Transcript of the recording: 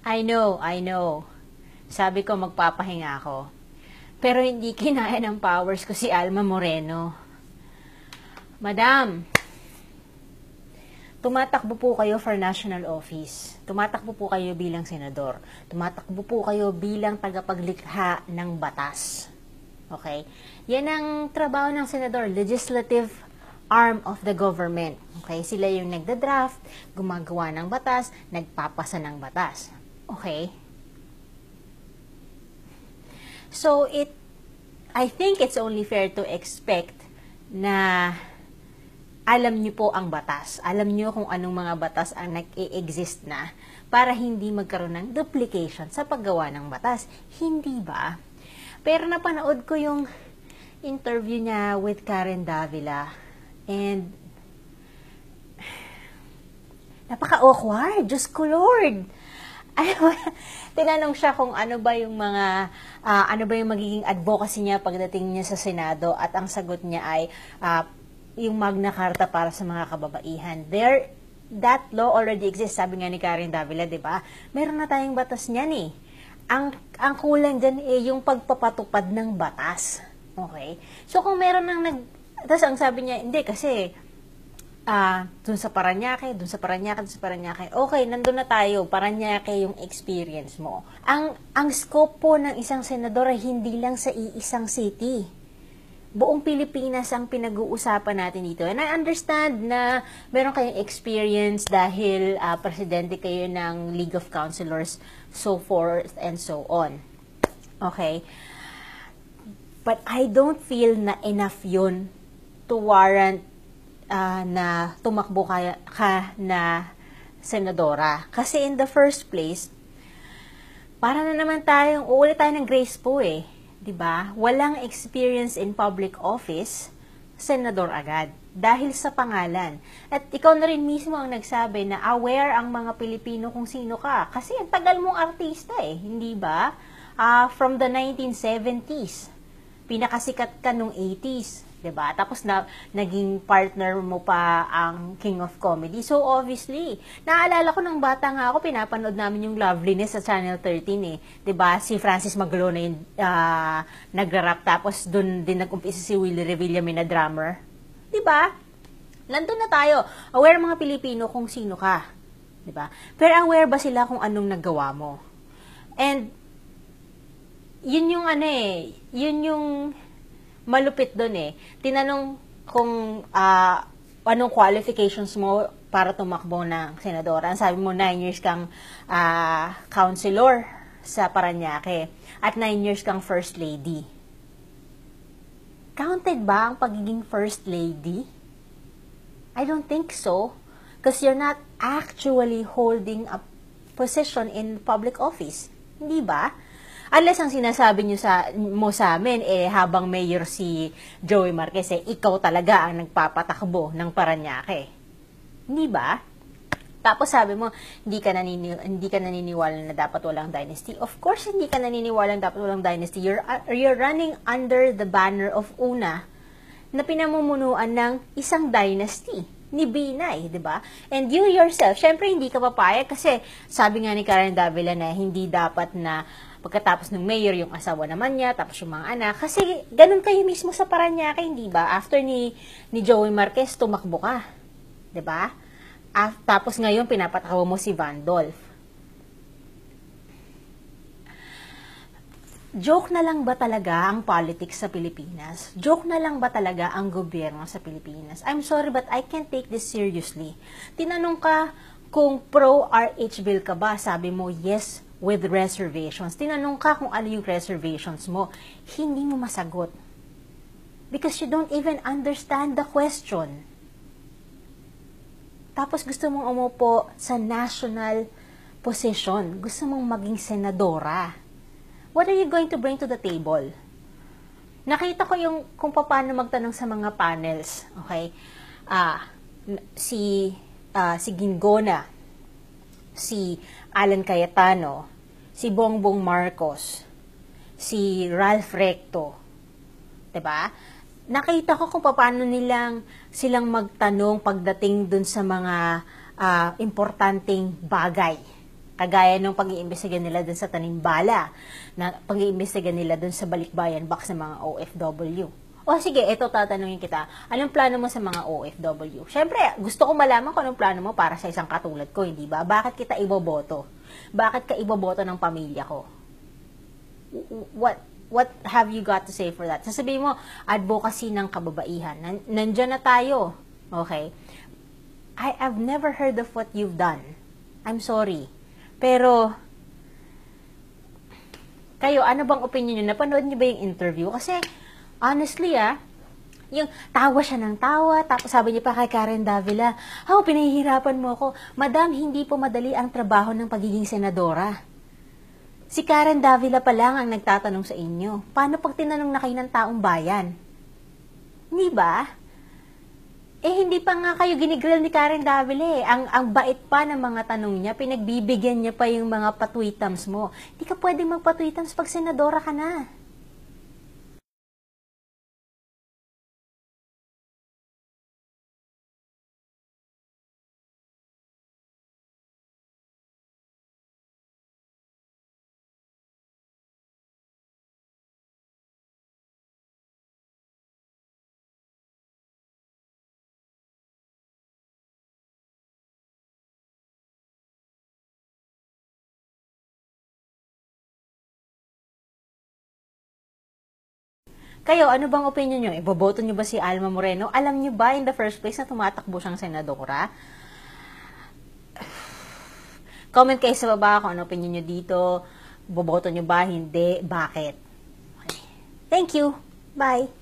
I know. Sabi ko magpapahinga ako. Pero hindi kinaya ng powers ko si Alma Moreno. Madam, tumatakbo po kayo for national office. Tumatakbo po kayo bilang senador. Tumatakbo po kayo bilang tagapaglikha ng batas. Okay? Yan ang trabaho ng senador, legislative arm of the government. Okay? Sila yung nagda-draft, gumagawa ng batas, nagpapasa ng batas. Okay? So, I think it's only fair to expect na alam niyo po ang batas. Alam niyo kung anong mga batas ang nag-e-exist na para hindi magkaroon ng duplication sa paggawa ng batas. Hindi ba? Pero napanood ko yung interview niya with Karen Davila and napaka-awkward. Diyos ko Lord! Tinanong siya kung ano ba yung magiging advocacy niya pagdating niya sa Senado at ang sagot niya ay yung Magna Carta para sa mga kababaihan. That law already exists, sabi nga ni Karen Davila, di ba? Meron na tayong batas niyan eh. Ang kulang dyan eh yung pagpapatupad ng batas. Okay? So kung meron tapos ang sabi niya, hindi kasi dun sa Parañaque, okay, nandun na tayo, Parañaque yung experience mo. Ang scope po ng isang senador ay hindi lang sa iisang city. Buong Pilipinas ang pinag-uusapan natin dito. And I understand na meron kayong experience dahil presidente kayo ng League of Councilors, so forth and so on. Okay? But I don't feel na enough yun to warrant na tumakbo ka na senadora. Kasi in the first place, para na naman uulit tayo ng grace po eh. 'Di ba? Walang experience in public office, senador agad. Dahil sa pangalan. At ikaw na rin mismo ang nagsabi na aware ang mga Pilipino kung sino ka. Kasi ang tagal mong artista eh. Hindi ba? From the 1970s. Pinakasikat ka nung 80s. 'Di ba? Tapos naging partner mo pa ang King of Comedy. So obviously, naalala ko nung bata nga ako, pinapanood namin yung Loveliness sa Channel 13 eh. 'Di ba? Si Francis Maglona yung nagra-rap, tapos doon din nag-umpisa si Willie Revillame na drummer. 'Di ba? Nandun na tayo. Aware mga Pilipino kung sino ka. 'Di ba? Pero aware ba sila kung anong nagawa mo? And yun yung malupit doon eh. Tinanong kung anong qualifications mo para tumakbo ng senadora. Sabi mo, 9 years kang counselor sa Parañaque at 9 years kang first lady. Counted ba ang pagiging first lady? I don't think so. Because you're not actually holding a position in public office. Hindi ba? Unless ang sinasabi mo sa amin, habang mayor si Joey Marquez, ikaw talaga ang nagpapatakbo ng Parañaque. Hindi ba? Tapos sabi mo, hindi ka naniniwala na dapat walang dynasty. Of course, hindi ka naniniwala na dapat walang dynasty. You're running under the banner of UNA na pinamumunuan ng isang dynasty ni Binay, di ba? And you yourself, syempre hindi ka papayag kasi sabi nga ni Karen Davila na hindi dapat na pagkatapos ng mayor, yung asawa naman niya, tapos yung mga anak. Kasi ganun kayo mismo sa Parañaque, hindi ba? After ni Joey Marquez, tumakbo ka. Diba? Tapos ngayon, pinapatawa mo si Vandolph. Joke na lang ba talaga ang politics sa Pilipinas? Joke na lang ba talaga ang gobyerno sa Pilipinas? I'm sorry, but I can't take this seriously. Tinanong ka kung pro-RH bill ka ba? Sabi mo, yes, with reservations. Tinanong ka kung ano yung reservations mo. Hindi mo masagot. Because you don't even understand the question. Tapos gusto mong umupo sa national position. Gusto mong maging senadora. What are you going to bring to the table? Nakita ko yung kung paano magtanong sa mga panels. Okay? Si Gingona, si Alan Cayetano, si Bongbong Marcos, si Ralph Recto, 'di ba? Nakita ko kung paano silang magtanong pagdating dun sa mga importanteng bagay. Kagaya nung pag-iimbestiga nila dun sa Tanimbala, na pag-iimbestiga nila dun sa Balikbayan box ng mga OFW. O sige, eto tatanungin kita, anong plano mo sa mga OFW? Siyempre, gusto ko malaman kung anong plano mo para sa isang katulad ko, hindi ba? Bakit kita iboboto? Bakit ka iboboto ng pamilya ko? What have you got to say for that? Sasabihin mo, advocacy ng kababaihan. Nandyan na tayo. Okay? I've never heard of what you've done. I'm sorry. Pero, kayo, ano bang opinion nyo? Napanood nyo ba yung interview? Kasi, honestly yung tawa siya ng tawa, tapos sabi niya pa kay Karen Davila, pinahihirapan mo ako. Madam, hindi po madali ang trabaho ng pagiging senadora. Si Karen Davila pa lang ang nagtatanong sa inyo. Paano pag tinanong na kayo ng taong bayan? Hindi ba? Hindi pa nga kayo ginigrill ni Karen Davila eh. Ang bait pa ng mga tanong niya, pinagbibigyan niya pa yung mga patwitams mo. Hindi ka pwede magpatwitams pag senadora ka na. Kayo, ano bang opinion nyo? Iboboto nyo ba si Alma Moreno? Alam nyo ba in the first place na tumatakbo siyang senadora? Comment kayo sa baba kung ano opinion nyo dito. Boboto nyo ba? Hindi. Bakit? Okay. Thank you. Bye.